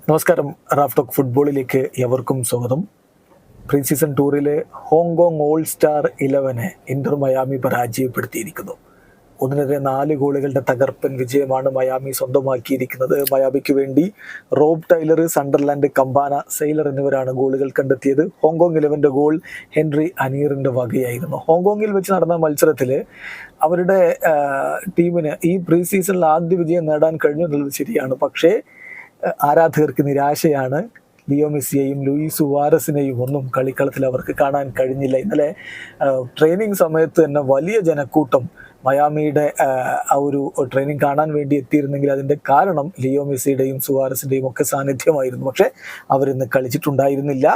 നമസ്കാരം. Raf talk ഫുട്ബോളിലേക്ക് എവർക്കും സ്വാഗതം. പ്രീ സീസൺ ടൂറിലെ Hong Kong all star 11 Inter Miami പരാജയപ്പെടുത്തിയിരിക്കുന്നു. 1-4 ഗോളുകളുടെ തകർപ്പൻ വിജയമാണ് മയാമി സ്വന്തമാക്കിയിരിക്കുന്നത്. മയാമിക്ക് വേണ്ടി Rob Taylor, Sunderland, Campana, Sailor എന്നിവരാണ് ഗോളുകൾ കണ്ടെത്തിയത്. ഹോങ്കോങ് 11 ഗോൾ ഹെൻറി അനീറിന്റെ വകയായിരുന്നു. ഹോങ്കോങ്ങിൽ വെച്ച് നടന്ന മത്സരത്തിൽ അവരുടെ ടീമിന് ഈ പ്രീ സീസണിൽ ആദ്യ വിജയം നേടാൻ കഴിഞ്ഞു എന്നുള്ളത് ശരിയാണ്. പക്ഷേ ആരാധകർക്ക് നിരാശയാണ്. ലിയോ മെസ്സിയെയും ലൂയിസ് സുവാരസിനെയും ഒന്നും കളിക്കളത്തിൽ അവർക്ക് കാണാൻ കഴിഞ്ഞില്ല. ഇന്നലെ ട്രെയിനിങ് സമയത്ത് തന്നെ വലിയ ജനക്കൂട്ടം മയാമിയുടെ ആ ഒരു ട്രെയിനിങ് കാണാൻ വേണ്ടി എത്തിയിരുന്നെങ്കിൽ അതിൻ്റെ കാരണം ലിയോ മെസ്സിയുടെയും സുവാരസിൻ്റെയും ഒക്കെ സാന്നിധ്യമായിരുന്നു. പക്ഷേ അവരിന്ന് കളിച്ചിട്ടുണ്ടായിരുന്നില്ല.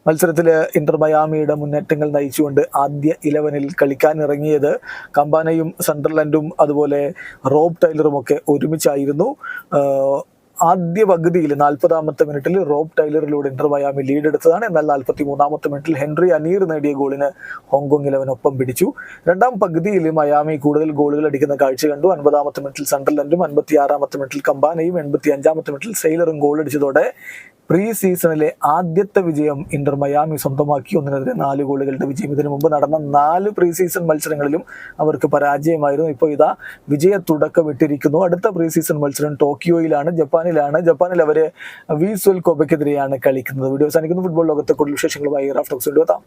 മത്സരത്തിൽ ഇന്റർ മയാമിയുടെ മുന്നേറ്റങ്ങൾ നയിച്ചുകൊണ്ട് ആദ്യ 11-ൽ കളിക്കാൻ ഇറങ്ങിയത് കമ്പാനയും സണ്ടർലാൻഡും അതുപോലെ റോബ് ടൈലറും ഒക്കെ ഒരുമിച്ചായിരുന്നു. ആദ്യ പകുതിയിൽ 40-ാമത്തെ മിനിറ്റിൽ റോബ് ടൈലറിലൂടെ ഇന്റർ മയാമി ലീഡ് എടുത്തതാണ്. എന്നാൽ 43-ാമത്തെ മിനിറ്റിൽ ഹെൻറി അനീർ നേടിയ ഗോളിന് ഹോങ്കോങ് 11 ഒപ്പം പിടിച്ചു. രണ്ടാം പകുതിയിൽ മയാമി കൂടുതൽ ഗോളുകൾ അടിക്കുന്ന കാഴ്ച കണ്ടു. 50-ാമത്തെ മിനിറ്റിൽ സണ്ടർലാൻഡും 56-ാമത്തെ മിനിറ്റിൽ കമ്പാനയും 85-ാമത്തെ മിനിറ്റിൽ സെയിലറും ഗോൾ അടിച്ചതോടെ പ്രീ സീസണിലെ ആദ്യത്തെ വിജയം ഇന്റർ മയാമി സ്വന്തമാക്കി. 1-4 ഗോളുകളുടെ വിജയം. ഇതിനു മുമ്പ് നടന്ന 4 പ്രീ സീസൺ മത്സരങ്ങളിലും അവർക്ക് പരാജയമായിരുന്നു. ഇപ്പോൾ ഇതാ വിജയ തുടക്കമിട്ടിരിക്കുന്നു. അടുത്ത പ്രീ സീസൺ മത്സരം ടോക്കിയോയിലാണ്, ജപ്പാനിൽ അവർ വിസ്വൽ കോബയ്ക്കെതിരെയാണ് കളിക്കുന്നത്. വീഡിയോ അവസാനിക്കുന്നു. ഫുട്ബോൾ ലോകത്തെ കൂടുതൽ വിശേഷങ്ങളുമായി റാഫ് ടോക്സ് കൊണ്ടുവെത്താം.